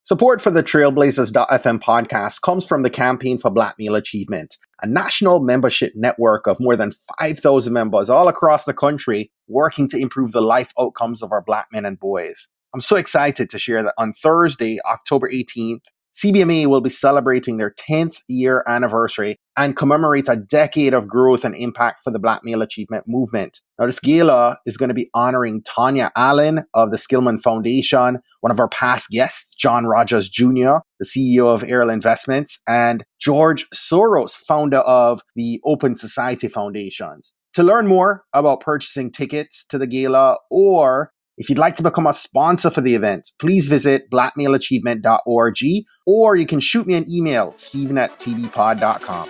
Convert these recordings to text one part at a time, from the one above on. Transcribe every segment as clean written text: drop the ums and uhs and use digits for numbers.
Support for the Trailblazers.fm podcast comes from the Campaign for Black Male Achievement, a national membership network of more than 5,000 members all across the country working to improve the life outcomes of our Black men and boys. I'm so excited to share that on Thursday, October 18th, CBMA will be celebrating their 10th year anniversary and commemorate a decade of growth and impact for the Black Male Achievement movement. Now, this gala is going to be honoring Tanya Allen of the Skillman Foundation, one of our past guests, John Rogers Jr., the CEO of Errol Investments, and George Soros, founder of the Open Society Foundations. To learn more about purchasing tickets to the gala, or if you'd like to become a sponsor for the event, please visit blackmaleachievement.org, or you can shoot me an email, steven@tvpod.com.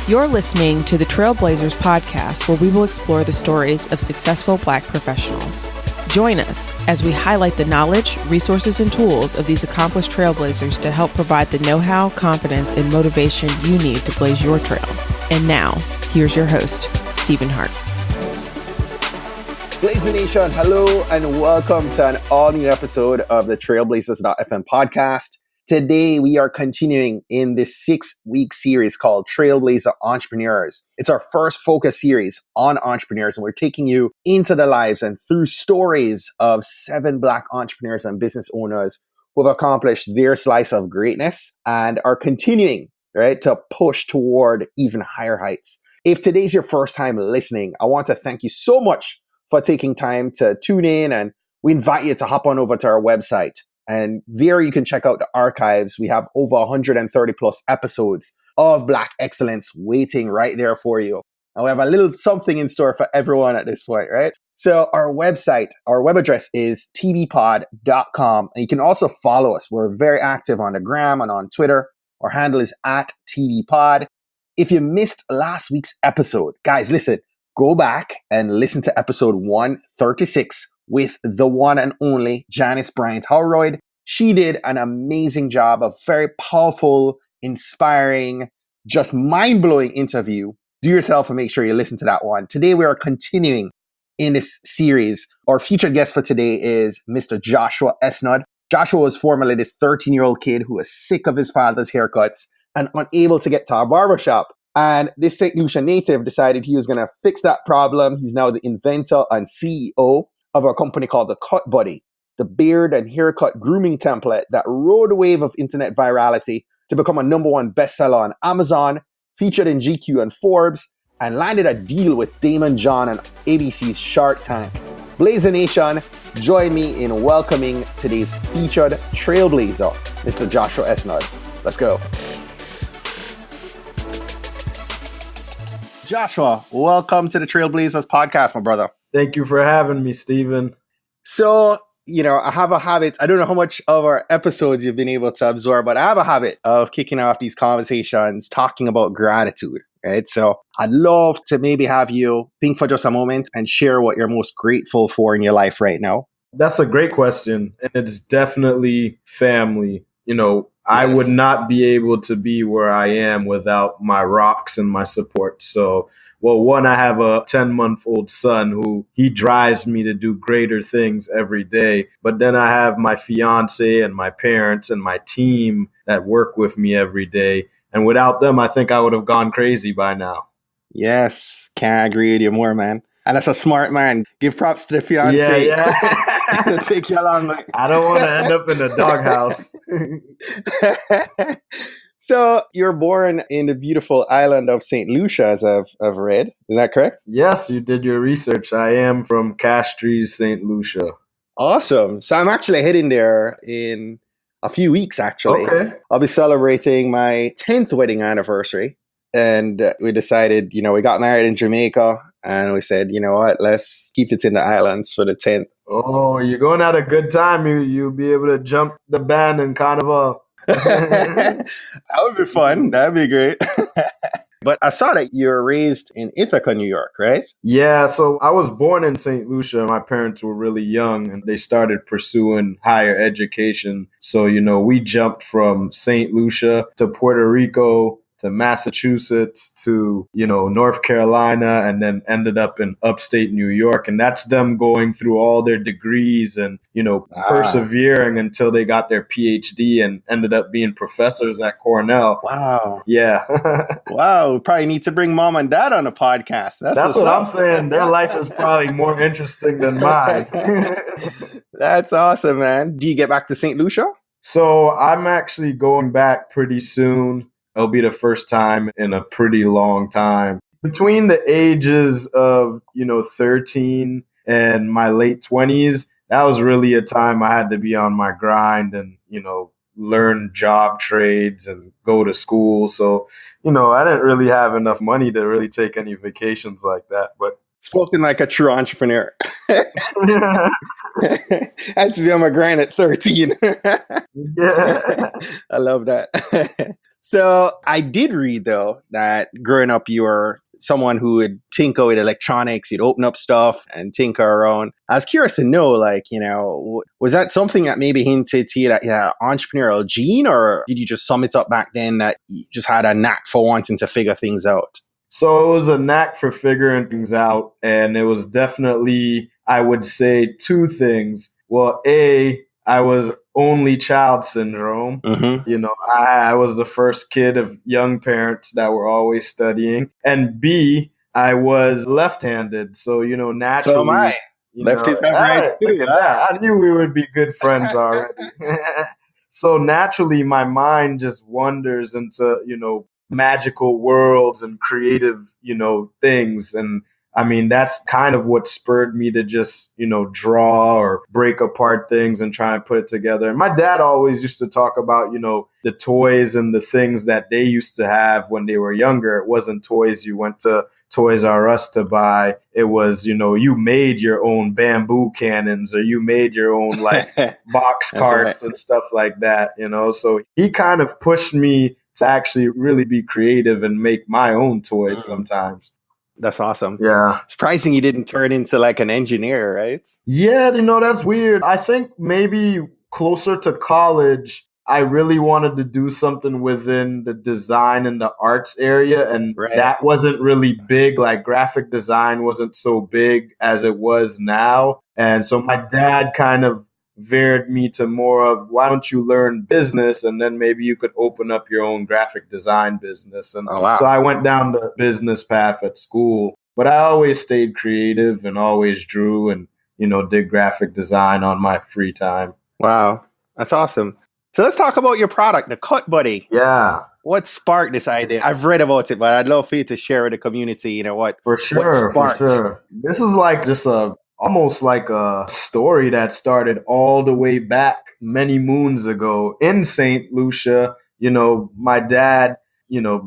You're listening to the Trailblazers podcast, where we will explore the stories of successful Black professionals. Join us as we highlight the knowledge, resources, and tools of these accomplished trailblazers to help provide the know-how, confidence, and motivation you need to blaze your trail. And now, here's your host, Stephen Hart. Blazer Nation, hello and welcome to an all-new episode of the Trailblazers.fm podcast. Today, we are continuing in this 6-week series called Trailblazer Entrepreneurs. It's our first focus series on entrepreneurs, and we're taking you into the lives and through stories of 7 Black entrepreneurs and business owners who have accomplished their slice of greatness and are continuing, right, to push toward even higher heights. If today's your first time listening, I want to thank you so much for taking time to tune in, and we invite you to hop on over to our website. And there you can check out the archives. We have over 130 plus episodes of Black excellence waiting right there for you. And we have a little something in store for everyone at this point, right? So our website, our web address is tvpod.com. And you can also follow us. We're very active on the gram and on Twitter. Our handle is @tvpod. If you missed last week's episode, guys, listen, go back and listen to episode 136 with the one and only Janice Bryant Howroyd. She did an amazing job, a very powerful, inspiring, just mind-blowing interview. Do yourself and make sure you listen to that one. Today we are continuing in this series. Our featured guest for today is Mr. Joshua Esnard. Joshua was formerly this 13-year-old kid who was sick of his father's haircuts and unable to get to a barbershop. And this St. Lucia native decided he was going to fix that problem. He's now the inventor and CEO of a company called The Cut Buddy, the beard and haircut grooming template that rode a wave of internet virality to become a #1 bestseller on Amazon, featured in GQ and Forbes, and landed a deal with Damon John and ABC's Shark Tank. Blazer Nation, join me in welcoming today's featured trailblazer, Mr. Joshua Esnard. Let's go. Joshua, welcome to the Trailblazers podcast, my brother. Thank you for having me, Stephen. So, I have a habit. I don't know how much of our episodes you've been able to absorb, but I have a habit of kicking off these conversations talking about gratitude, right? So I'd love to maybe have you think for just a moment and share what you're most grateful for in your life right now. That's a great question. And it's definitely family. I would not be able to be where I am without my rocks and my support. So, one, I have a 10-month-old son who he drives me to do greater things every day. But then I have my fiance and my parents and my team that work with me every day. And without them, I think I would have gone crazy by now. Yes, can't agree with you more, man. And that's a smart man. Give props to the fiance. Yeah. It'll take you a long way. I don't want to end up in the doghouse. So you're born in the beautiful island of St. Lucia, as I've read. Is that correct? Yes, you did your research. I am from Castries, St. Lucia. Awesome. So I'm actually heading there in a few weeks, actually. Okay. I'll be celebrating my 10th wedding anniversary. And we decided, we got married in Jamaica. And we said, you know what, let's keep it in the islands for the 10th. Oh, you're going at a good time. You'll be able to jump the band and carnival. That would be fun. That'd be great. But I saw that you were raised in Ithaca, New York, right? Yeah, so I was born in St. Lucia. My parents were really young and they started pursuing higher education. So, we jumped from St. Lucia to Puerto Rico to Massachusetts to, North Carolina, and then ended up in upstate New York. And that's them going through all their degrees and, persevering until they got their PhD and ended up being professors at Cornell. Wow. Yeah. Wow. We probably need to bring mom and dad on a podcast. That's what I'm saying. Their life is probably more interesting than mine. That's awesome, man. Do you get back to St. Lucia? So I'm actually going back pretty soon. It'll be the first time in a pretty long time. Between the ages of, 13 and my late 20s, that was really a time I had to be on my grind and, learn job trades and go to school. So, I didn't really have enough money to really take any vacations like that. But spoken like a true entrepreneur. I had to be on my grind at 13. Yeah. I love that. So I did read, though, that growing up, you were someone who would tinker with electronics. You'd open up stuff and tinker around. I was curious to know, was that something that maybe hinted to you that you had an entrepreneurial gene, or did you just sum it up back then that you just had a knack for wanting to figure things out? So it was a knack for figuring things out. And it was definitely, I would say, two things. Well, I was only child syndrome. Mm-hmm. I was the first kid of young parents that were always studying. And B, I was left-handed. So, naturally. So am I. Lefties have rights too. Look at that. I knew we would be good friends already. So naturally, my mind just wanders into, magical worlds and creative, things. And I mean, that's kind of what spurred me to just, draw or break apart things and try and put it together. And my dad always used to talk about, the toys and the things that they used to have when they were younger. It wasn't toys you went to Toys R Us to buy. It was, you made your own bamboo cannons, or you made your own box carts and stuff like that, So he kind of pushed me to actually really be creative and make my own toys sometimes. That's awesome. Yeah. Surprising you didn't turn into an engineer, right? Yeah, that's weird. I think maybe closer to college, I really wanted to do something within the design and the arts area. And that wasn't really big. Like graphic design wasn't so big as it was now. And so my dad kind of veered me to more of, why don't you learn business, and then maybe you could open up your own graphic design business. And so I went down the business path at school, but I always stayed creative and always drew and, did graphic design on my free time. Wow. That's awesome. So let's talk about your product, the Cut Buddy. Yeah. What sparked this idea? I've read about it, but I'd love for you to share with the community, what sparked. For sure. This is just almost like a story that started all the way back many moons ago in St. Lucia. My dad,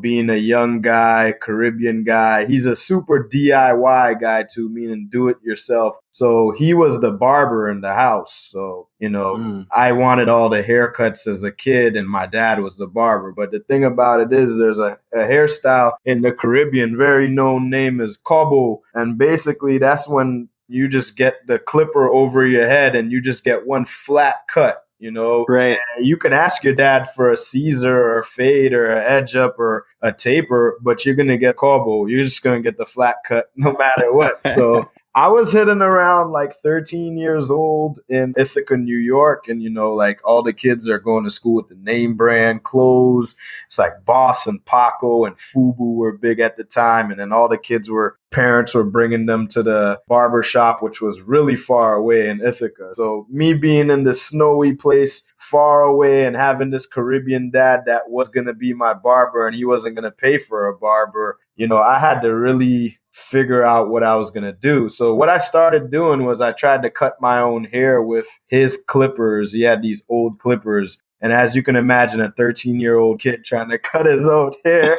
being a young guy, Caribbean guy, he's a super DIY guy too, meaning do it yourself. So he was the barber in the house. So, I wanted all the haircuts as a kid, and my dad was the barber. But the thing about it is there's a hairstyle in the Caribbean, very known name is Cobo. And basically that's when you just get the clipper over your head and you just get one flat cut, Right. And you can ask your dad for a Caesar or a fade or an edge up or a taper, but you're going to get Cobo. You're just going to get the flat cut no matter what. So I was hitting around 13 years old in Ithaca, New York. And, all the kids are going to school with the name brand clothes. It's like Boss and Paco and Fubu were big at the time. And then all the parents were bringing them to the barbershop, which was really far away in Ithaca. So me being in this snowy place far away and having this Caribbean dad that was going to be my barber and he wasn't going to pay for a barber, I had to really figure out what I was going to do. So what I started doing was I tried to cut my own hair with his clippers. He had these old clippers. And as you can imagine, a 13-year-old kid trying to cut his own hair.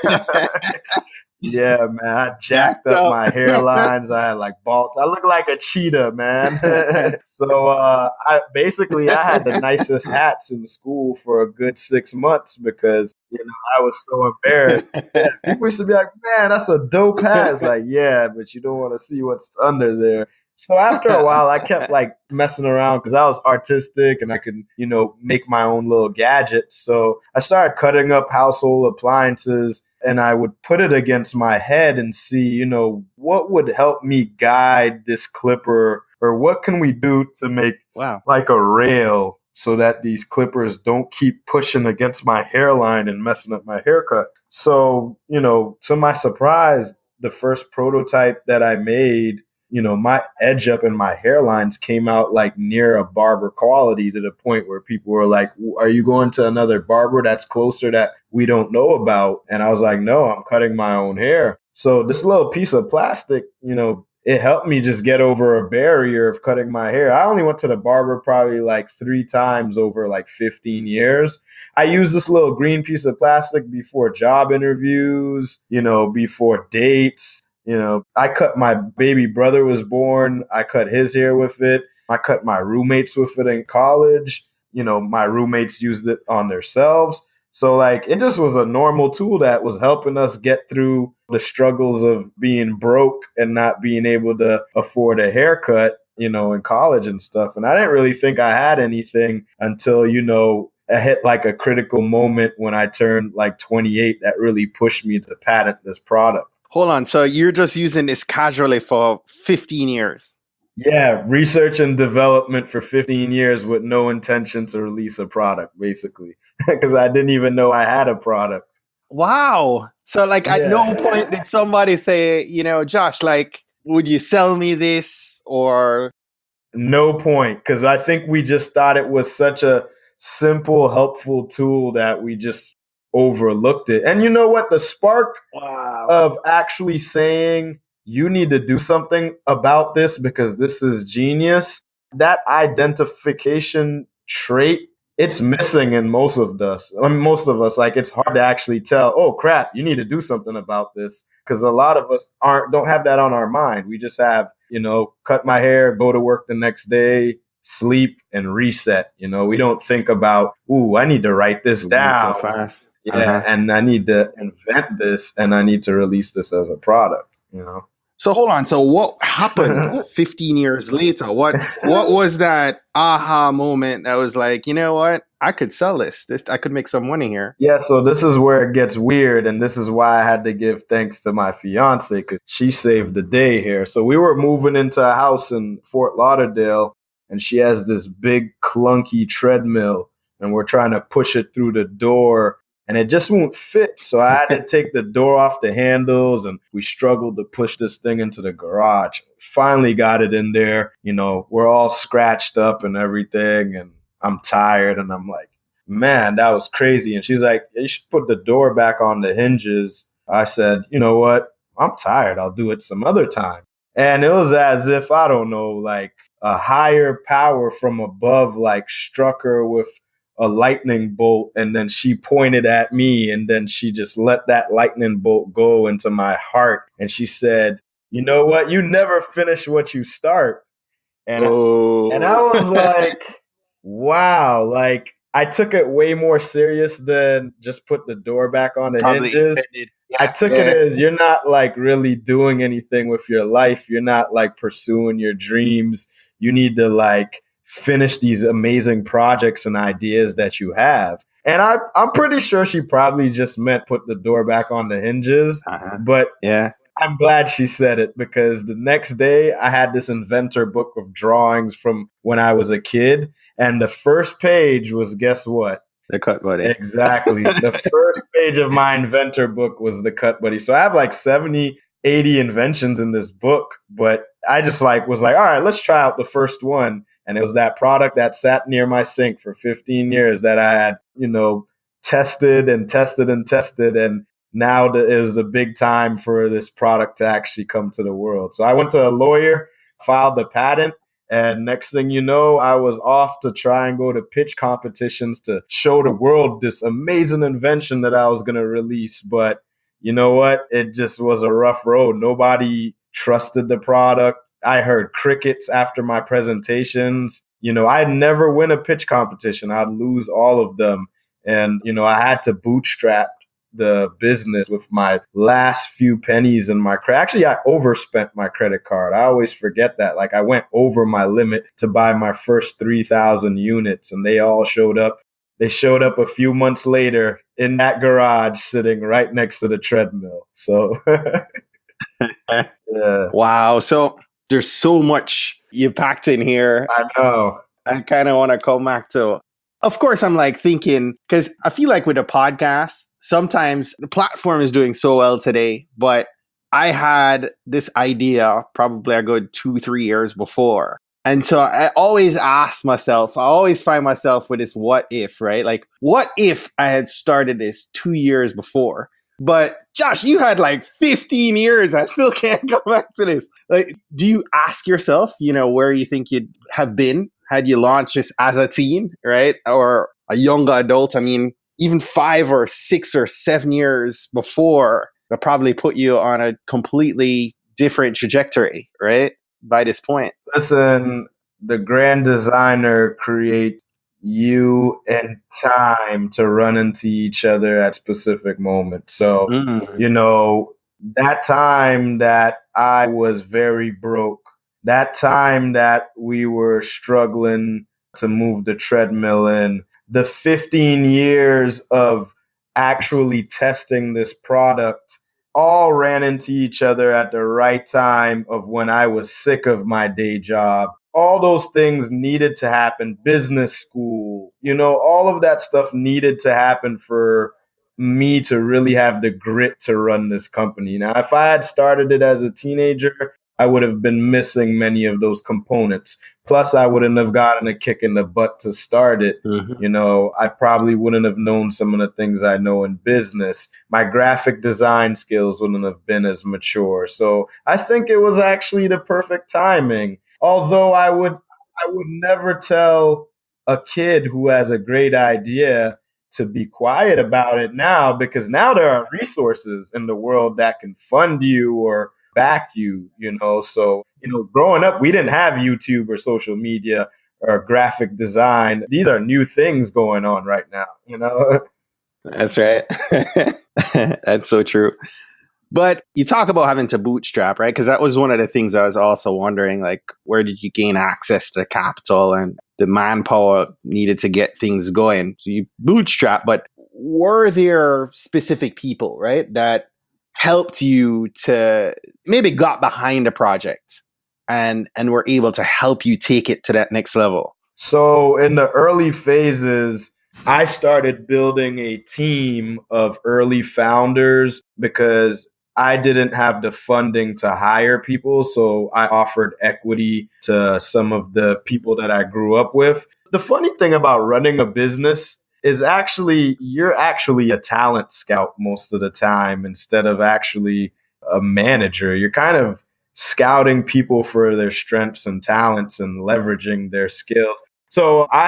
Yeah, man, I jacked up my hairlines. I had balls. I look like a cheetah, man. So I had the nicest hats in school for a good 6 months because, I was so embarrassed. Yeah, people used to be like, man, that's a dope hat. It's like, yeah, but you don't want to see what's under there. So after a while, I kept messing around because I was artistic and I could, make my own little gadgets. So I started cutting up household appliances and I would put it against my head and see, what would help me guide this clipper, or what can we do to make like a rail so that these clippers don't keep pushing against my hairline and messing up my haircut. So, to my surprise, the first prototype that I made, my edge up and my hairlines came out like near a barber quality, to the point where people were like, are you going to another barber that's closer that we don't know about? And I was like, no, I'm cutting my own hair. So this little piece of plastic, it helped me just get over a barrier of cutting my hair. I only went to the barber probably like 3 times over like 15 years. I used this little green piece of plastic before job interviews, before dates. I cut my baby brother was born. I cut his hair with it. I cut my roommates with it in college. My roommates used it on themselves. So like, it just was a normal tool that was helping us get through the struggles of being broke and not being able to afford a haircut, in college and stuff. And I didn't really think I had anything until, I hit like a critical moment when I turned like 28 that really pushed me to patent this product. Hold on. So you're just using this casually for 15 years? Yeah, research and development for 15 years with no intention to release a product, basically, because I didn't even know I had a product. Wow. So like at no point did somebody say, Josh, like, would you sell me this? Or no point, because I think we just thought it was such a simple, helpful tool that we just overlooked it. And you know what? The spark of actually saying, you need to do something about this because this is genius, that identification trait, it's missing in most of us. Like, it's hard to actually tell, oh crap, you need to do something about this, because a lot of us don't have that on our mind. We just have, cut my hair, go to work the next day, sleep, and reset. We don't think about, I need to write this down so fast. And I need to invent this, and I need to release this as a product. So hold on. So what happened 15 years later? What was that aha moment that was like, you know what? I could sell this. I could make some money here. Yeah, so this is where it gets weird. And this is why I had to give thanks to my fiance, because she saved the day here. So we were moving into a house in Fort Lauderdale, and she has this big clunky treadmill, and we're trying to push it through the door, and it just won't fit. So I had to take the door off the handles, and we struggled to push this thing into the garage. Finally got it in there. We're all scratched up and everything, and I'm tired, and I'm like, man, that was crazy. And she's like, you should put the door back on the hinges. I said, you know what? I'm tired. I'll do it some other time. And it was as if, I don't know, like a higher power from above, like struck her with a lightning bolt, and then she pointed at me, and then she just let that lightning bolt go into my heart, and she said, you know what, you never finish what you start. And I was like, wow, like I took it way more serious than just put the door back on the hinges. I took it as, you're not like really doing anything with your life, you're not like pursuing your dreams, you need to like finish these amazing projects and ideas that you have. And I'm pretty sure she probably just meant put the door back on the hinges. But yeah, I'm glad she said it, because the next day I had this inventor book of drawings from when I was a kid. And the first page was, guess what? The cut buddy. Exactly. The first page of my inventor book was the cut buddy. So I have like 70, 80 inventions in this book. But I just was like, all right, let's try out the first one. And it was that product that sat near my sink for 15 years that I had, tested and tested and tested. And now it was the big time for this product to actually come to the world. So I went to a lawyer, filed the patent. And next thing you know, I was off to try and go to pitch competitions to show the world this amazing invention that I was going to release. But you know what? It just was a rough road. Nobody trusted the product. I heard crickets after my presentations. I'd never win a pitch competition. I'd lose all of them. And, I had to bootstrap the business with my last few pennies in my credit. Actually, I overspent my credit card. I always forget that. Like, I went over my limit to buy my first 3,000 units, and they all showed up they showed up a few months later in that garage sitting right next to the treadmill. So, yeah, Wow. So there's so much you packed in here. I know. I kind of want to come back to. Of course, I'm like thinking, because I feel like with a podcast, sometimes the platform is doing so well today, but I had this idea probably a good 2-3 years before. And so I always ask myself, I always find myself with this what if, right? Like, what if I had started this 2 years before? But Josh, you had like 15 years. I still can't come back to this. Like, do you ask yourself, where you think you'd have been had you launched this as a teen, right? Or a younger adult? I mean, even 5 or 6 or 7 years before would probably put you on a completely different trajectory, right? By this point. Listen, the grand designer creates you and time to run into each other at specific moments. So, that time that I was very broke, that time that we were struggling to move the treadmill in, the 15 years of actually testing this product all ran into each other at the right time of when I was sick of my day job. All those things needed to happen. Business school, all of that stuff needed to happen for me to really have the grit to run this company. Now, if I had started it as a teenager, I would have been missing many of those components. Plus, I wouldn't have gotten a kick in the butt to start it. I probably wouldn't have known some of the things I know in business. My graphic design skills wouldn't have been as mature. So I think it was actually the perfect timing. Although I would never tell a kid who has a great idea to be quiet about it now, because now there are resources in the world that can fund you or back you, So, growing up, we didn't have YouTube or social media or graphic design. These are new things going on right now, That's right. That's so true. But you talk about having to bootstrap, right? Because that was one of the things I was also wondering, like, where did you gain access to the capital and the manpower needed to get things going? So you bootstrap, but were there specific people, right, that helped you to maybe got behind a project and were able to help you take it to that next level? So in the early phases, I started building a team of early founders because I didn't have the funding to hire people. So I offered equity to some of the people that I grew up with. The funny thing about running a business is you're actually a talent scout most of the time instead of actually a manager. You're kind of scouting people for their strengths and talents and leveraging their skills. So I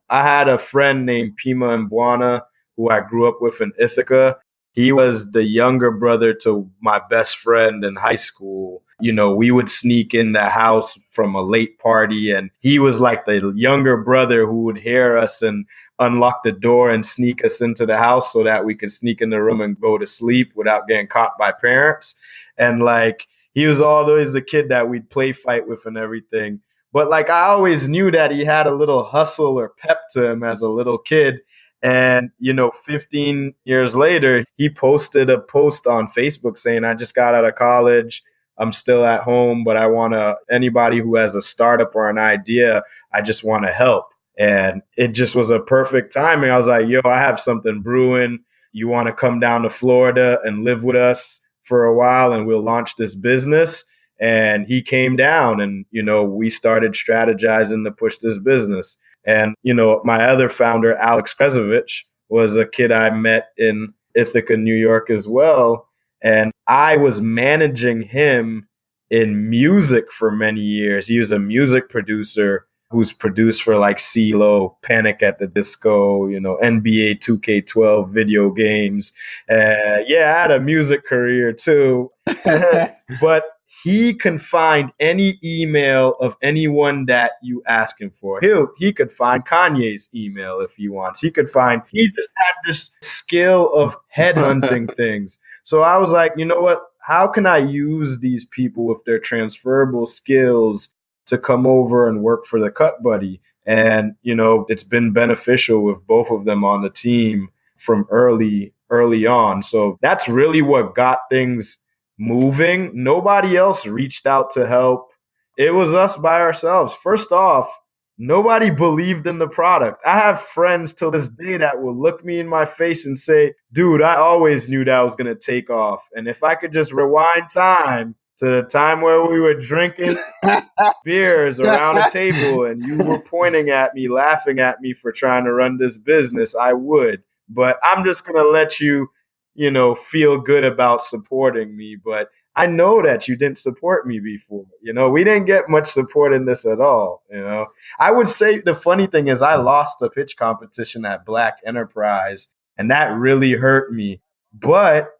had a friend named Pima Mbwana who I grew up with in Ithaca. He was the younger brother to my best friend in high school. We would sneak in the house from a late party, and he was like the younger brother who would hear us and unlock the door and sneak us into the house so that we could sneak in the room and go to sleep without getting caught by parents. And like, he was always the kid that we'd play fight with and everything. But like, I always knew that he had a little hustle or pep to him as a little kid. And, 15 years later, he posted a post on Facebook saying, I just got out of college. I'm still at home, but anybody who has a startup or an idea, I just want to help. And it just was a perfect timing. I was like, yo, I have something brewing. You want to come down to Florida and live with us for a while and we'll launch this business? And he came down and, we started strategizing to push this business. And, my other founder, Alex Krezovich, was a kid I met in Ithaca, New York as well. And I was managing him in music for many years. He was a music producer who's produced for like CeeLo, Panic at the Disco, NBA 2K12 video games. I had a music career too. But he can find any email of anyone that you ask him for. He could find Kanye's email if he wants. He just had this skill of headhunting things. So I was like, you know what? How can I use these people with their transferable skills to come over and work for the Cut Buddy? And, it's been beneficial with both of them on the team from early on. So that's really what got things moving. Nobody else reached out to help. It was us by ourselves. First off, nobody believed in the product. I have friends till this day that will look me in my face and say, dude, I always knew that was going to take off. And if I could just rewind time to the time where we were drinking beers around a table and you were pointing at me, laughing at me for trying to run this business, I would. But I'm just going to let you, feel good about supporting me. But I know that you didn't support me before. We didn't get much support in this at all. I would say the funny thing is I lost the pitch competition at Black Enterprise, and that really hurt me. But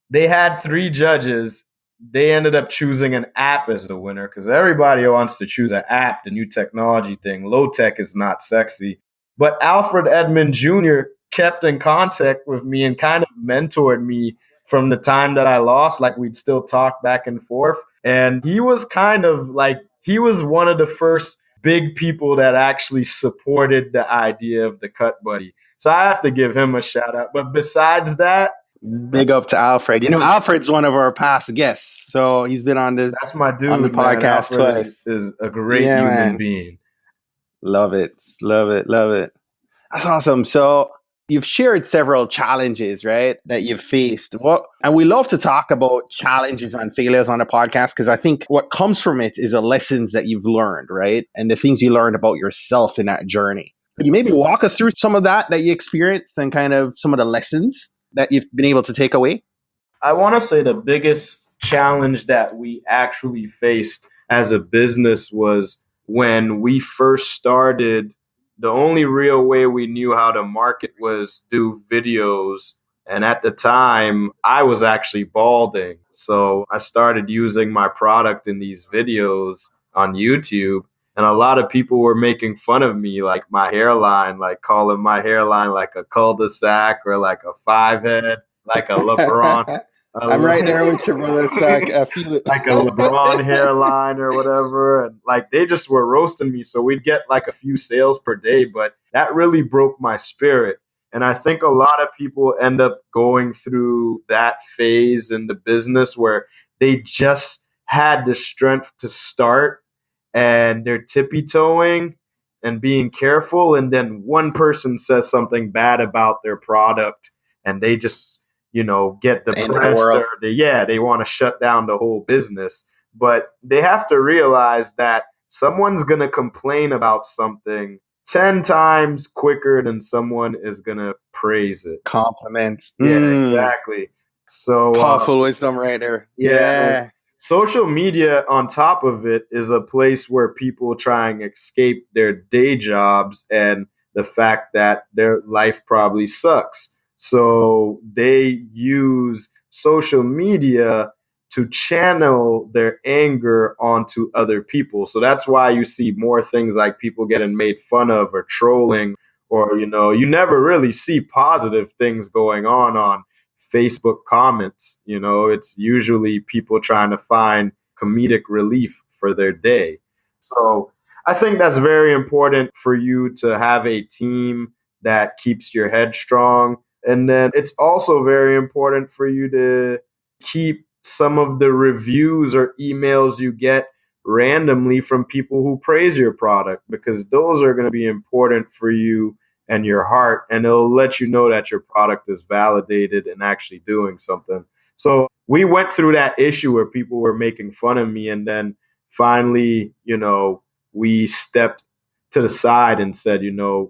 they had 3 judges. They ended up choosing an app as the winner because everybody wants to choose an app, the new technology thing. Low tech is not sexy. But Alfred Edmond Jr. kept in contact with me and kind of mentored me from the time that I lost. Like, we'd still talk back and forth. And he was he was one of the first big people that actually supported the idea of the Cut Buddy. So I have to give him a shout out. But besides that, big up to Alfred. Alfred's one of our past guests. So he's been on that's my dude, on the podcast twice. Is a great human being. Love it. That's awesome. So you've shared several challenges, right, that you've faced. And we love to talk about challenges and failures on the podcast because I think what comes from it is the lessons that you've learned, right? And the things you learned about yourself in that journey. Could you maybe walk us through some of that you experienced and kind of some of the lessons that you've been able to take away? I want to say the biggest challenge that we actually faced as a business was when we first started. The only real way we knew how to market was do videos. And at the time, I was actually balding. So I started using my product in these videos on YouTube. And a lot of people were making fun of me, like my hairline, like calling my hairline like a cul-de-sac or like a 5-head, like a LeBron. I'm right there with you, brother. I feel it. Like a LeBron hairline or whatever. And like they just were roasting me. So we'd get like a few sales per day, but that really broke my spirit. And I think a lot of people end up going through that phase in the business where they just had the strength to start and they're tippy-toeing and being careful. And then one person says something bad about their product and they just, get depressed or they want to shut down the whole business. But they have to realize that someone's going to complain about something 10 times quicker than someone is going to praise it. Compliments. Yeah, exactly. So powerful wisdom right there. Yeah. Social media on top of it is a place where people try and escape their day jobs and the fact that their life probably sucks. So they use social media to channel their anger onto other people. So that's why you see more things like people getting made fun of or trolling, or, you never really see positive things going on Facebook comments. It's usually people trying to find comedic relief for their day. So I think that's very important for you to have a team that keeps your head strong. And then it's also very important for you to keep some of the reviews or emails you get randomly from people who praise your product, because those are going to be important for you and your heart, and it'll let you know that your product is validated and actually doing something. So we went through that issue where people were making fun of me, and then finally, we stepped to the side and said,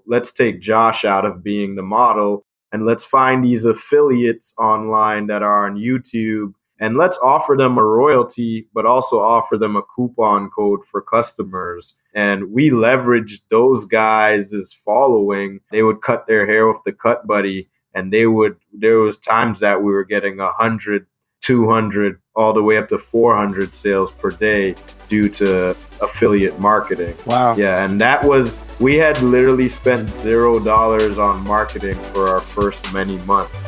let's take Josh out of being the model and let's find these affiliates online that are on YouTube, and let's offer them a royalty, but also offer them a coupon code for customers. And we leveraged those guys' following. They would cut their hair with the Cut Buddy, and there was times that we were getting 100, 200, all the way up to 400 sales per day due to affiliate marketing. Wow. Yeah, and we had literally spent $0 on marketing for our first many months.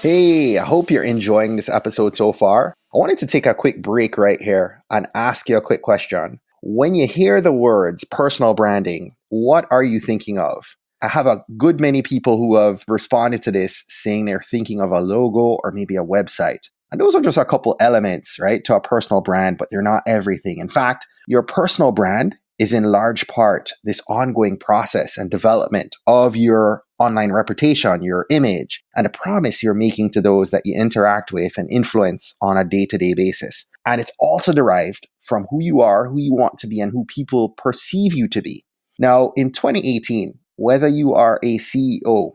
Hey, I hope you're enjoying this episode so far. I wanted to take a quick break right here and ask you a quick question. when you hear the words personal branding, what are you thinking of? I have a good many people who have responded to this saying they're thinking of a logo or maybe a website. And those are just a couple elements, right, to a personal brand, but they're not everything. In fact, your personal brand is in large part this ongoing process and development of your online reputation, your image, and a promise you're making to those that you interact with and influence on a day-to-day basis. And it's also derived from who you are, who you want to be, and who people perceive you to be. Now, in 2018, whether you are a CEO,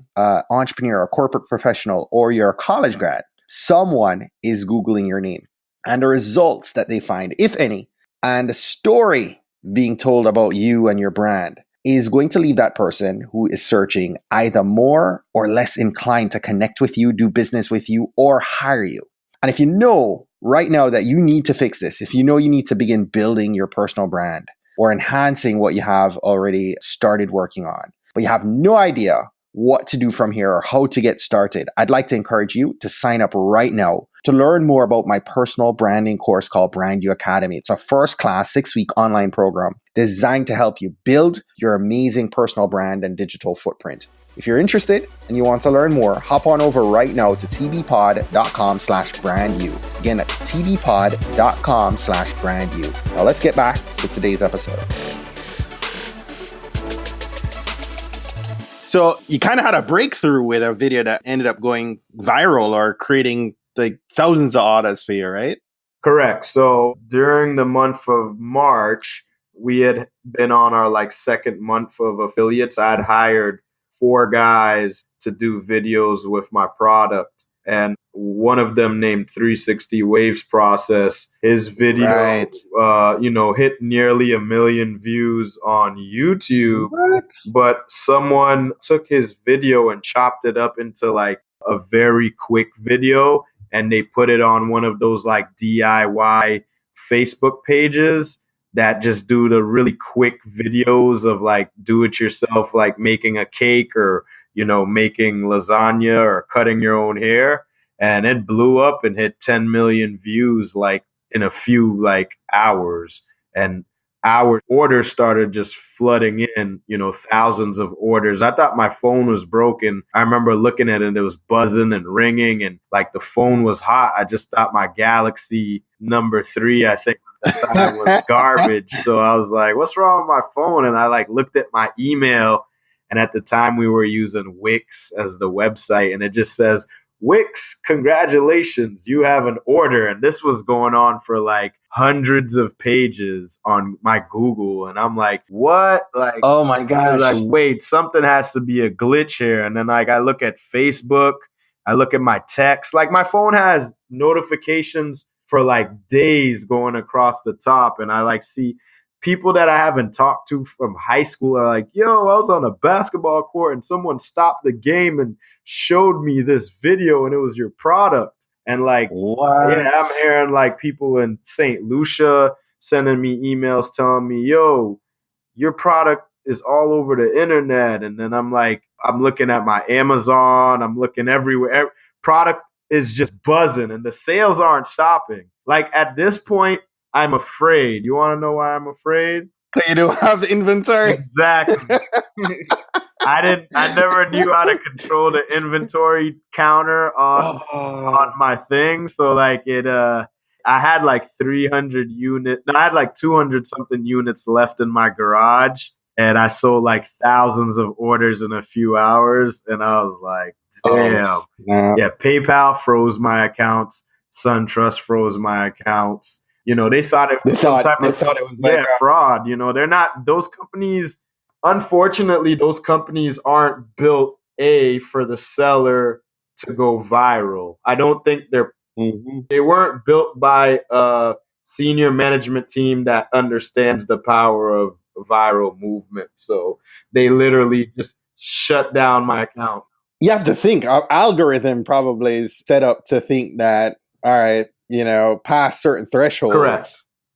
entrepreneur, a corporate professional, or you're a college grad, someone is Googling your name. And the results that they find, if any, and the story being told about you and your brand is going to leave that person who is searching either more or less inclined to connect with you, do business with you, or hire you. And if you know right now that you need to fix this, if you know you need to begin building your personal brand or enhancing what you have already started working on, but you have no idea what to do from here or how to get started, I'd like to encourage you to sign up right now to learn more about my personal branding course called Brand You Academy. It's a first-class 6-week online program designed to help you build your amazing personal brand and digital footprint. If you're interested and you want to learn more, hop on over right now to tbpod.com/brandyou. Again, that's tbpod.com/brandyou. Now let's get back to today's episode. So you kind of had a breakthrough with a video that ended up going viral or creating like thousands of orders for you, right? Correct. So during the month of March, we had been on our second month of affiliates. I'd hired 4 guys to do videos with my product. And one of them named 360 Waves Process, his video, hit nearly 1 million views on YouTube. What? But someone took his video and chopped it up into a very quick video, and they put it on one of those DIY Facebook pages that just do the really quick videos of do it yourself, making a cake or making lasagna or cutting your own hair. And it blew up and hit 10 million views in a few hours. And our orders started just flooding in, thousands of orders. I thought my phone was broken. I remember looking at it, it was buzzing and ringing, and the phone was hot. I just thought my Galaxy number 3, I think, at the time was garbage. So I was like, what's wrong with my phone? And I looked at my email, and at the time we were using Wix as the website, and it just says, Wix, congratulations, you have an order. And this was going on for hundreds of pages on my Google. And I'm like, what? Oh my gosh. Wait, something has to be a glitch here. And then I look at Facebook, I look at my text. My phone has notifications for days going across the top. And I see people that I haven't talked to from high school are like, yo, I was on a basketball court and someone stopped the game and showed me this video and it was your product. And what? Yeah, I'm hearing people in St. Lucia sending me emails telling me, yo, your product is all over the internet. And then I'm looking at my Amazon, I'm looking everywhere. Product is just buzzing and the sales aren't stopping. At this point, I'm afraid. You want to know why I'm afraid? So you don't have the inventory? Exactly. I never knew how to control the inventory counter on my thing. So I had 300 units. No, I had 200 something units left in my garage, and I sold thousands of orders in a few hours. And I was like, damn. Yeah, PayPal froze my accounts. SunTrust froze my accounts. They thought it was fraud. They're not, those companies, unfortunately, those companies aren't built for the seller to go viral. I don't think they weren't built by a senior management team that understands the power of viral movement. So they literally just shut down my account. You have to think, our algorithm probably is set up to think that, all right, past certain thresholds. Correct.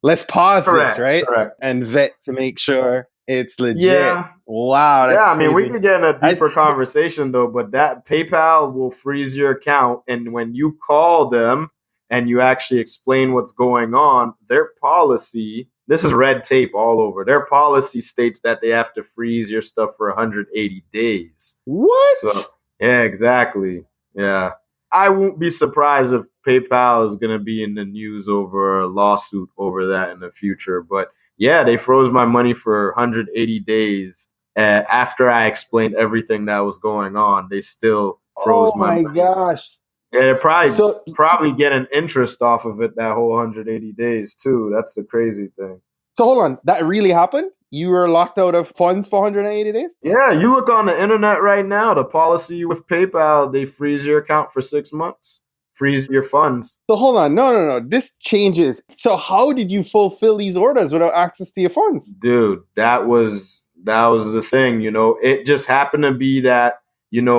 Let's pause this, right? Correct. And vet to make sure it's legit. Yeah. Wow. That's crazy. We could get in a deeper conversation though, but that PayPal will freeze your account. And when you call them and you actually explain what's going on, their policy, this is red tape all over. Their policy states that they have to freeze your stuff for 180 days. What? So, yeah, exactly. Yeah. I won't be surprised if PayPal is going to be in the news over a lawsuit over that in the future. But yeah, they froze my money for 180 days. After I explained everything that was going on, they still froze my money. Gosh. Yeah, probably get an interest off of it that whole 180 days too. That's the crazy thing. So hold on, that really happened? You were locked out of funds for 180 days? Yeah, you look on the internet right now, the policy with PayPal, they freeze your account for 6 months. Freeze your funds. So hold on, no. This changes. So how did you fulfill these orders without access to your funds? Dude, that was the thing, It just happened to be that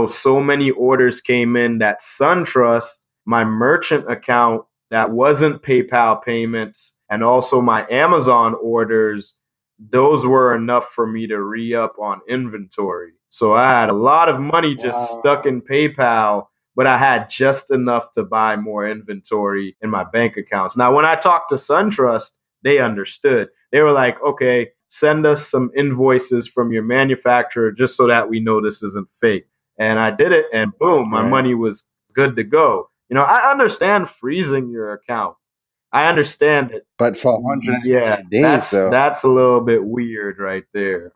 so many orders came in that SunTrust, my merchant account that wasn't PayPal payments, and also my Amazon orders, those were enough for me to re-up on inventory. So I had a lot of money just stuck in PayPal, but I had just enough to buy more inventory in my bank accounts. Now, when I talked to SunTrust, they understood. They were like, okay, send us some invoices from your manufacturer just so that we know this isn't fake. And I did it, and boom, my money was good to go. I understand freezing your account. I understand it. But for 180 days, that's a little bit weird right there,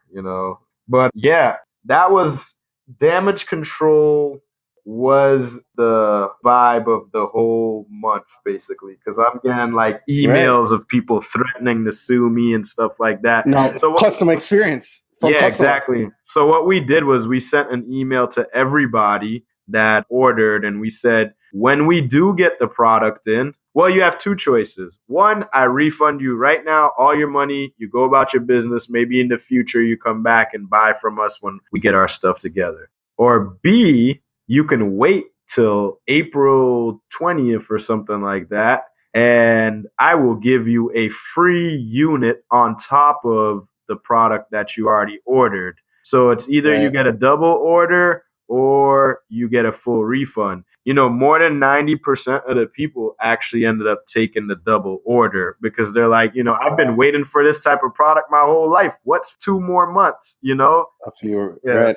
But yeah, that was damage control was the vibe of the whole month, basically, because I'm getting like emails of people threatening to sue me and stuff like that. No, so customer experience. Yeah, exactly. So what we did was we sent an email to everybody that ordered, and we said, when we do get the product in, well, you have two choices. One, I refund you right now all your money. You go about your business. Maybe in the future, you come back and buy from us when we get our stuff together. Or B, you can wait till April 20th or something like that, and I will give you a free unit on top of the product that you already ordered. So it's either you get a double order or you get a full refund. More than 90% of the people actually ended up taking the double order because they're like, I've been waiting for this type of product my whole life. What's 2 more months, A few, right.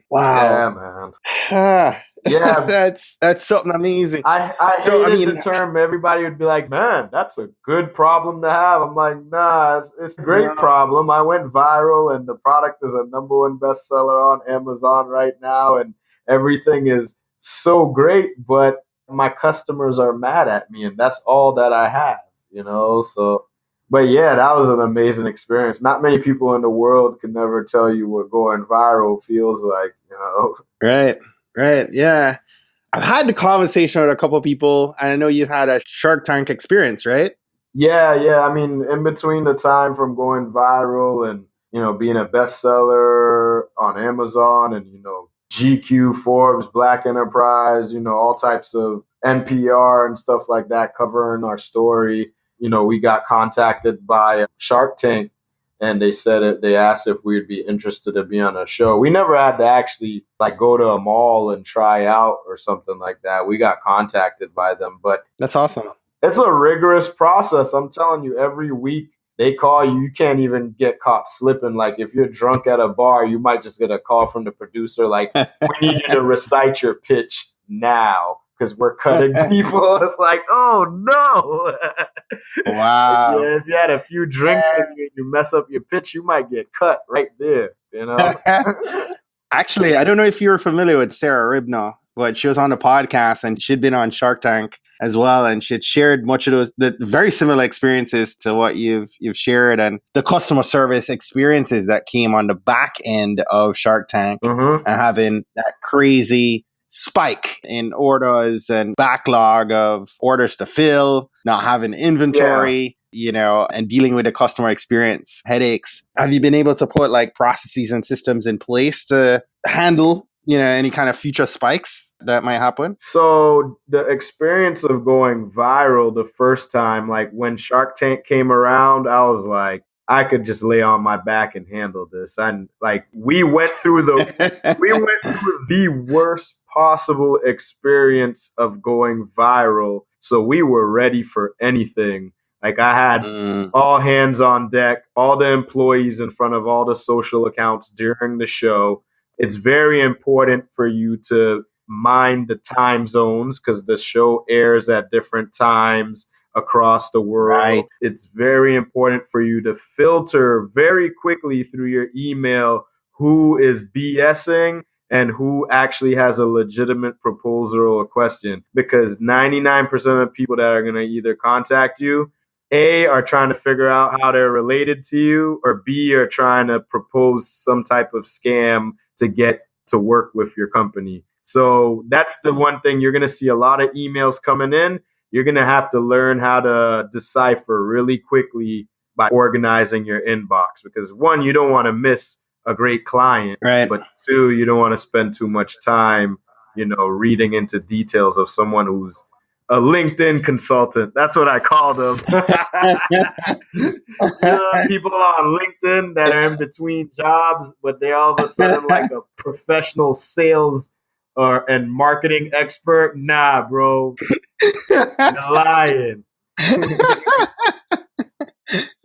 Wow. Yeah, man. Yeah, that's something amazing. I hated the term. Everybody would be like, man, that's a good problem to have. I'm like, nah, it's a great problem. I went viral and the product is a #1 bestseller on Amazon right now and everything is so great, but my customers are mad at me and that's all that I have, so. But yeah, that was an amazing experience. Not many people in the world can never tell you what going viral feels like, Right. Yeah. I've had the conversation with a couple of people, and I know you've had a Shark Tank experience, right? Yeah. I mean, in between the time from going viral and, being a bestseller on Amazon and, GQ, Forbes, Black Enterprise, all types of NPR and stuff like that covering our story. We got contacted by Shark Tank. And they asked if we'd be interested to be on a show. We never had to actually go to a mall and try out or something like that. We got contacted by them, but that's awesome. It's a rigorous process. I'm telling you, every week they call you. You can't even get caught slipping. Like if you're drunk at a bar, you might just get a call from the producer. Like, we need you to recite your pitch now because we're cutting people. It's like, oh no. Wow. Yeah, if you had a few drinks and you mess up your pitch, you might get cut right there, Actually, I don't know if you're familiar with Sarah Ribna, but she was on the podcast and she'd been on Shark Tank as well, and she'd shared much of the very similar experiences to what you've shared, and the customer service experiences that came on the back end of Shark Tank, and having that crazy spike in orders and backlog of orders to fill, not having inventory, and dealing with the customer experience headaches. Have you been able to put processes and systems in place to handle, any kind of future spikes that might happen? So the experience of going viral the first time, when Shark Tank came around, I was like, I could just lay on my back and handle this. And we went through the worst possible experience of going viral So we were ready for anything. Like I had all hands on deck, all the employees in front of all the social accounts during the show. It's very important for you to mind the time zones because the show airs at different times across the world. Right. It's very important for you to filter very quickly through your email who is BSing and who actually has a legitimate proposal or question, because 99% of people that are going to either contact you, A, are trying to figure out how they're related to you, or B, are trying to propose some type of scam to get to work with your company. So that's the one thing. You're going to see a lot of emails coming in. You're going to have to learn how to decipher really quickly by organizing your inbox, because one, you don't want to miss a great client, Right. but two, you don't want to spend too much time, reading into details of someone who's a LinkedIn consultant. That's what I call them. People on LinkedIn that are in between jobs, but they all of a sudden like a professional sales and marketing expert. Nah, bro. You're lying.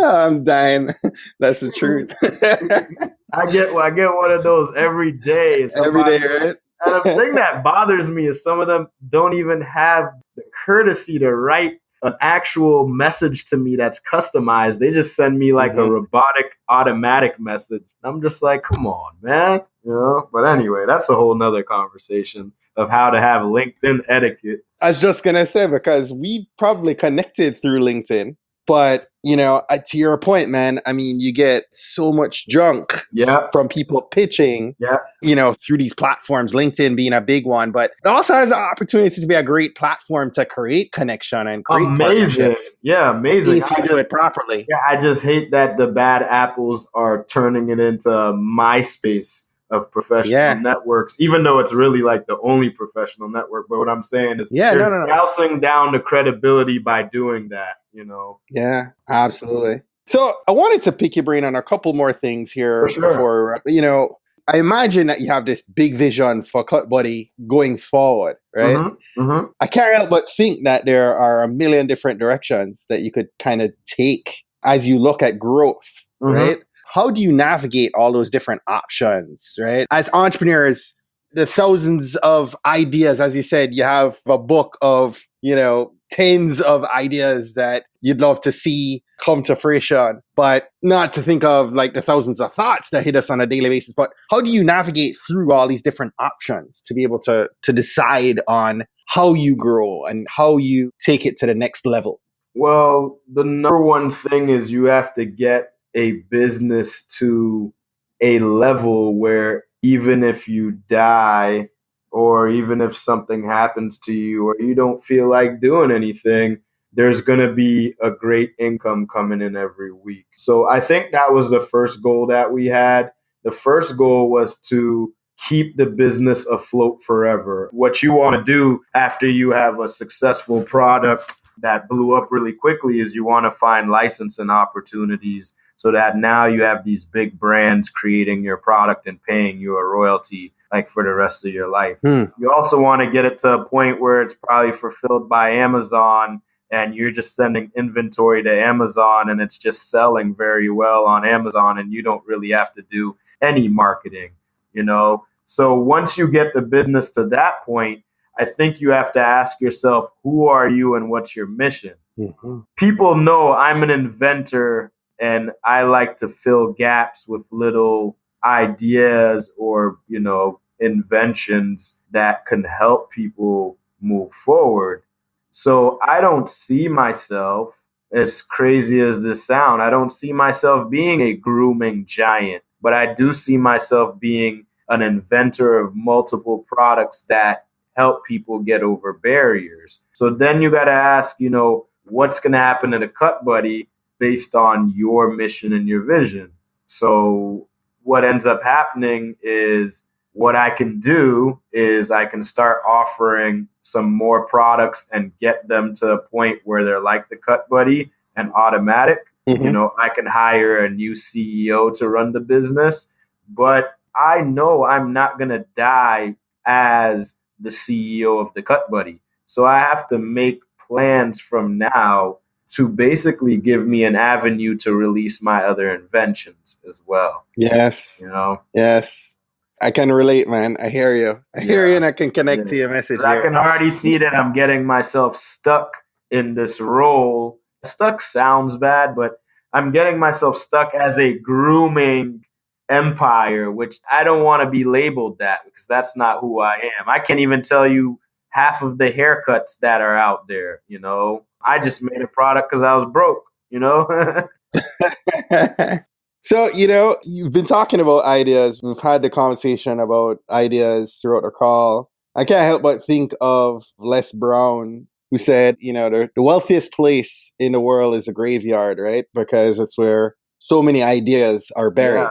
I'm dying. That's the truth. I get one of those every day. Every day, right? And the thing that bothers me is some of them don't even have the courtesy to write an actual message to me that's customized. They just send me like a robotic automatic message. I'm just like, come on, man. But anyway, that's a whole nother conversation of how to have LinkedIn etiquette. I was just going to say, because we probably connected through LinkedIn, but, to your point, man, I mean, you get so much junk from people pitching, through these platforms, LinkedIn being a big one, but it also has the opportunity to be a great platform to create connection and create partnerships. Yeah, amazing. If you do it properly. Yeah, I just hate that the bad apples are turning it into MySpace of professional networks, even though it's really like the only professional network. But what I'm saying is they're dousing down the credibility by doing that, Yeah, absolutely. So I wanted to pick your brain on a couple more things here before, I imagine that you have this big vision for Cut Buddy going forward, right? I can't help but think that there are a million different directions that you could kind of take as you look at growth, right? How do you navigate all those different options, right? As entrepreneurs, the thousands of ideas, as you said, you have a book of, tens of ideas that you'd love to see come to fruition, but not to think of like the thousands of thoughts that hit us on a daily basis. But how do you navigate through all these different options to be able to decide on how you grow and how you take it to the next level? Well, the number one thing is you have to get a business to a level where even if you die, or even if something happens to you, or you don't feel like doing anything, there's going to be a great income coming in every week. So I think that was the first goal that we had. The first goal was to keep the business afloat forever. What you want to do after you have a successful product that blew up really quickly is you want to find licensing opportunities so that now you have these big brands creating your product and paying you a royalty like for the rest of your life. You also want to get it to a point where it's probably fulfilled by Amazon and you're just sending inventory to Amazon and it's just selling very well on Amazon and you don't really have to do any marketing, So once you get the business to that point, I think you have to ask yourself, who are you and what's your mission? People know I'm an inventor and I like to fill gaps with little ideas or, inventions that can help people move forward. So I don't see myself, as crazy as this sounds, I don't see myself being a grooming giant, but I do see myself being an inventor of multiple products that help people get over barriers. So then you got to ask, what's going to happen to the Cut Buddy based on your mission and your vision. So what ends up happening is what I can do is I can start offering some more products and get them to a point where they're like the Cut Buddy and automatic. I can hire a new CEO to run the business, but I know I'm not going to die as the CEO of the Cut Buddy. So I have to make plans from now to basically give me an avenue to release my other inventions as well. Yes. You know? Yes. I can relate, man. I hear you. I hear you, and I can connect to your message I here. can already see that I'm getting myself stuck in this role. Stuck sounds bad, but I'm getting myself stuck as a grooming empire, which I don't want to be labeled that because that's not who I am. I can't even tell you half of the haircuts that are out there, you know. I just made a product because I was broke, you know. So, you've been talking about ideas. We've had the conversation about ideas throughout the call. I can't help but think of Les Brown, who said, the wealthiest place in the world is a graveyard, right? Because it's where so many ideas are buried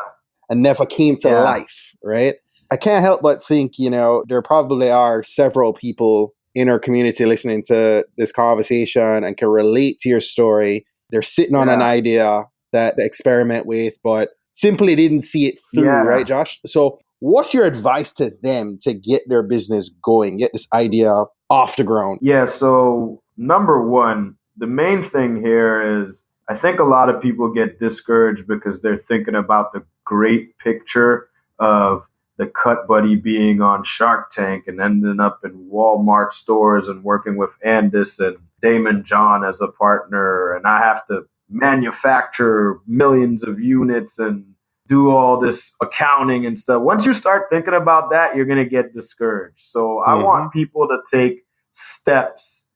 and never came to life, right? I can't help but think, there probably are several people in our community listening to this conversation and can relate to your story. They're sitting on an idea that they experiment with, but simply didn't see it through, right, Josh? So what's your advice to them to get their business going, get this idea off the ground? Yeah, so number one, the main thing here is I think a lot of people get discouraged because they're thinking about the great picture of the cut buddy being on Shark Tank and ending up in Walmart stores and working with Andis and Damon John as a partner, and I have to manufacture millions of units and do all this accounting and stuff. Once you start thinking about that, you're going to get discouraged. So I want people to take steps,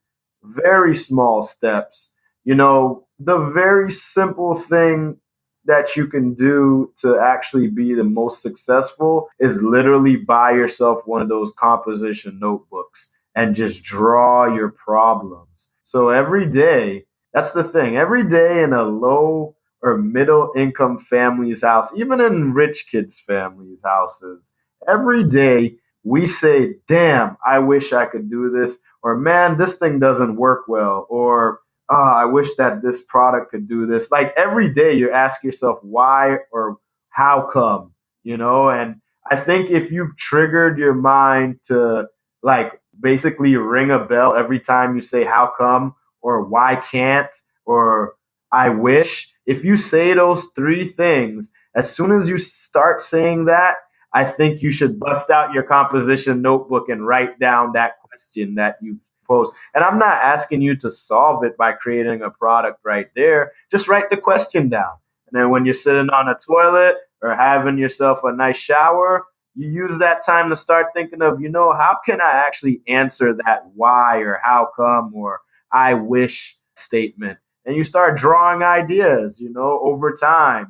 very small steps. The very simple thing that you can do to actually be the most successful is literally buy yourself one of those composition notebooks and just draw your problems. So every day, that's the thing. Every day in a low or middle income family's house, even in rich kids' families' houses, every day we say, damn, I wish I could do this. Or, man, this thing doesn't work well. Or, I wish that this product could do this. Like every day you ask yourself why or how come, and I think if you've triggered your mind to like basically ring a bell every time you say how come, or why can't, or I wish. If you say those three things, as soon as you start saying that, I think you should bust out your composition notebook and write down that question that you posed. And I'm not asking you to solve it by creating a product right there. Just write the question down. And then when you're sitting on a toilet or having yourself a nice shower, you use that time to start thinking of, how can I actually answer that why or how come or I wish statement, and you start drawing ideas, over time,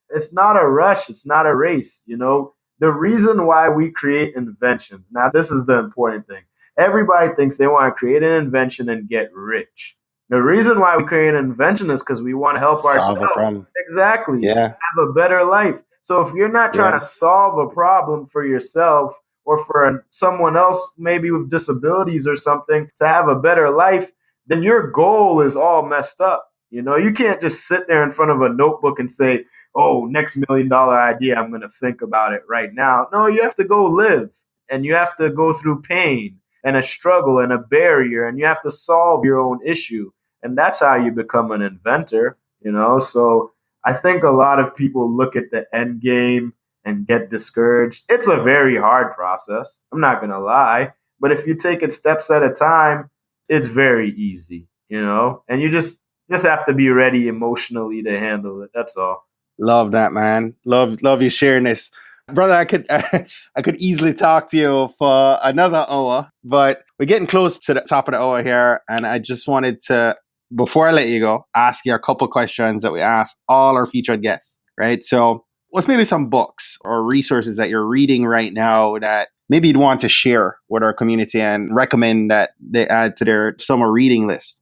it's not a rush. It's not a race. The reason why we create inventions. Now, this is the important thing. Everybody thinks they want to create an invention and get rich. The reason why we create an invention is because we want to help solve ourselves. A problem. Exactly. Yeah. Have a better life. So if you're not trying to solve a problem for yourself or for someone else, maybe with disabilities or something, to have a better life, then your goal is all messed up. You can't just sit there in front of a notebook and say, oh, next $1 million idea, I'm going to think about it right now. No, you have to go live, and you have to go through pain and a struggle and a barrier, and you have to solve your own issue. And that's how you become an inventor, So I think a lot of people look at the end game and get discouraged. It's a very hard process. I'm not going to lie. But if you take it steps at a time, it's very easy, and you just have to be ready emotionally to handle it. That's all. Love that, man. Love you sharing this. Brother, I could easily talk to you for another hour, but we're getting close to the top of the hour here. And I just wanted to, before I let you go, ask you a couple questions that we ask all our featured guests, right? So what's maybe some books or resources that you're reading right now that maybe you'd want to share with our community and recommend that they add to their summer reading list?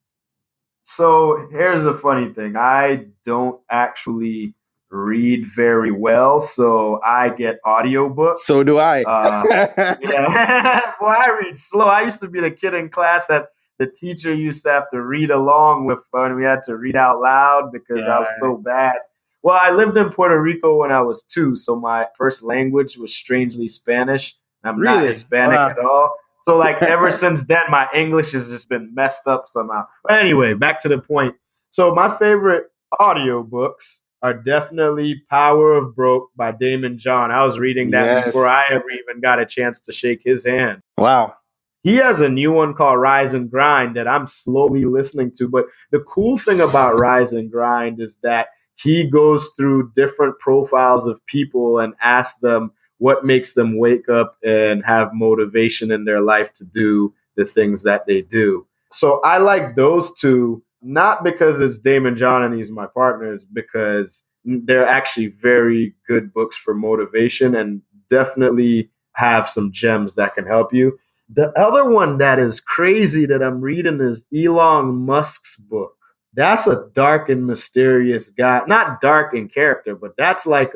So here's the funny thing. I don't actually read very well, so I get audiobooks. So do I. Yeah. Well, I read slow. I used to be the kid in class that the teacher used to have to read along with when we had to read out loud because I was so bad. Well, I lived in Puerto Rico when I was 2, so my first language was strangely Spanish. I'm not Hispanic at all. So like ever since then, my English has just been messed up somehow. But anyway, back to the point. So my favorite audiobooks are definitely Power of Broke by Damon John. I was reading that before I ever even got a chance to shake his hand. Wow. He has a new one called Rise and Grind that I'm slowly listening to. But the cool thing about Rise and Grind is that he goes through different profiles of people and asks them what makes them wake up and have motivation in their life to do the things that they do. So I like those two, not because it's Damon John and he's my partner, it's because they're actually very good books for motivation and definitely have some gems that can help you. The other one that is crazy that I'm reading is Elon Musk's book. That's a dark and mysterious guy. Not dark in character, but that's like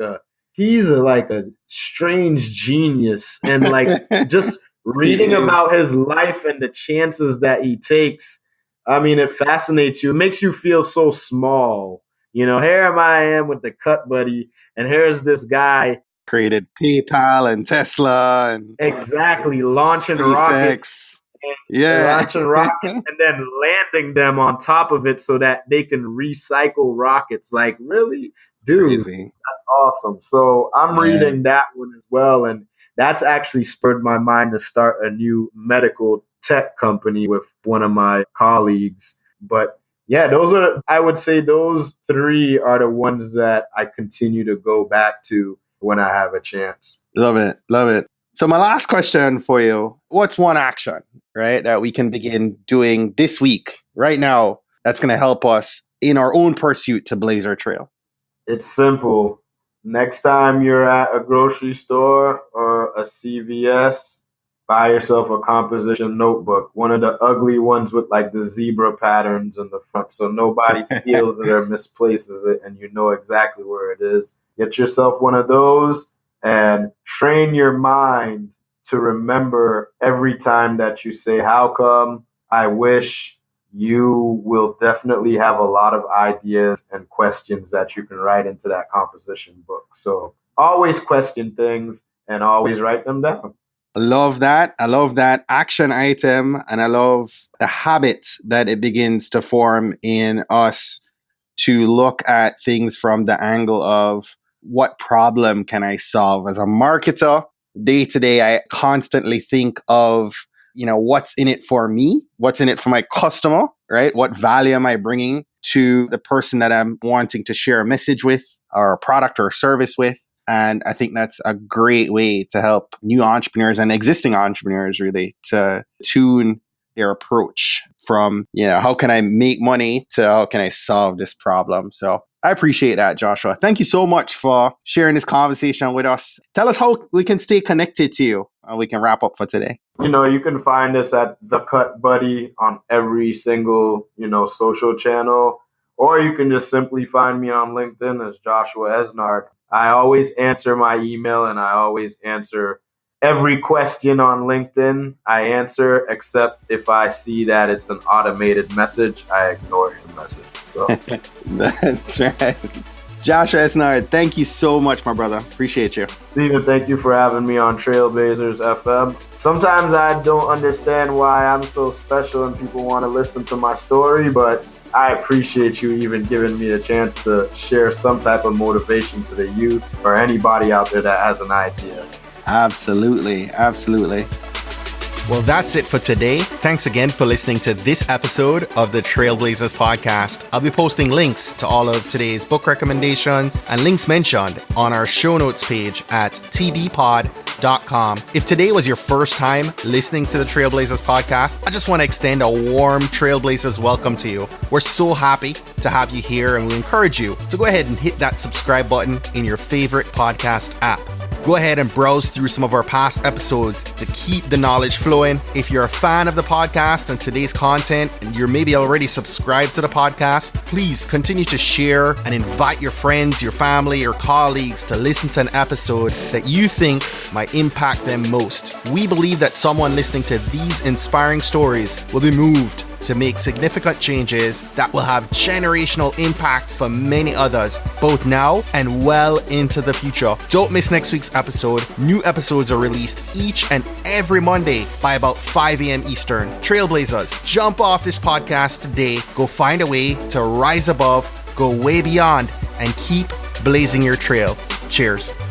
he's like a strange genius. And like just reading about his life and the chances that he takes, I mean, it fascinates you. It makes you feel so small. You know, here I am with the cut buddy, and here's this guy created PayPal and Tesla and exactly launching rockets, launching rockets, and then landing them on top of it so that they can recycle rockets. Like, really, dude, crazy. That's awesome. So I'm reading that one as well, and that's actually spurred my mind to start a new medical tech company with one of my colleagues. But yeah, I would say those three are the ones that I continue to go back to when I have a chance. Love it. Love it. So my last question for you, what's one action, right, that we can begin doing this week, right now, that's going to help us in our own pursuit to blaze our trail? It's simple. Next time you're at a grocery store or a CVS, buy yourself a composition notebook, one of the ugly ones with like the zebra patterns in the front so nobody steals it or misplaces it and you know exactly where it is. Get yourself one of those and train your mind to remember every time that you say, how come, I wish. You will definitely have a lot of ideas and questions that you can write into that composition book. So always question things and always write them down. I love that. I love that action item. And I love the habit that it begins to form in us to look at things from the angle of what problem can I solve? As a marketer, day to day, I constantly think of, you know, what's in it for me? What's in it for my customer, right? What value am I bringing to the person that I'm wanting to share a message with or a product or a service with? And I think that's a great way to help new entrepreneurs and existing entrepreneurs really to tune their approach from, you know, how can I make money to how can I solve this problem? So I appreciate that, Joshua. Thank you so much for sharing this conversation with us. Tell us how we can stay connected to you and we can wrap up for today. You know, you can find us at The Cut Buddy on every single, social channel, or you can just simply find me on LinkedIn as Joshua Esnard. I always answer my email and I always answer every question on LinkedIn. I answer, except if I see that it's an automated message, I ignore the message. So. That's right. Joshua Esnard, thank you so much, my brother. Appreciate you. Steven, thank you for having me on Trailblazers FM. Sometimes I don't understand why I'm so special and people want to listen to my story, but I appreciate you even giving me a chance to share some type of motivation to the youth or anybody out there that has an idea. Absolutely. Absolutely. Well, that's it for today. Thanks again for listening to this episode of the Trailblazers podcast. I'll be posting links to all of today's book recommendations and links mentioned on our show notes page at tbpod.com. If today was your first time listening to the Trailblazers podcast, I just want to extend a warm Trailblazers welcome to you. We're so happy to have you here, and we encourage you to go ahead and hit that subscribe button in your favorite podcast app. Go ahead and browse through some of our past episodes to keep the knowledge flowing. If you're a fan of the podcast and today's content, and you're maybe already subscribed to the podcast, please continue to share and invite your friends, your family, or colleagues to listen to an episode that you think might impact them most. We believe that someone listening to these inspiring stories will be moved to make significant changes that will have generational impact for many others, both now and well into the future. Don't miss next week's episode. New episodes are released each and every Monday by about 5 a.m. Eastern. Trailblazers, jump off this podcast today. Go find a way to rise above, go way beyond, and keep blazing your trail. Cheers.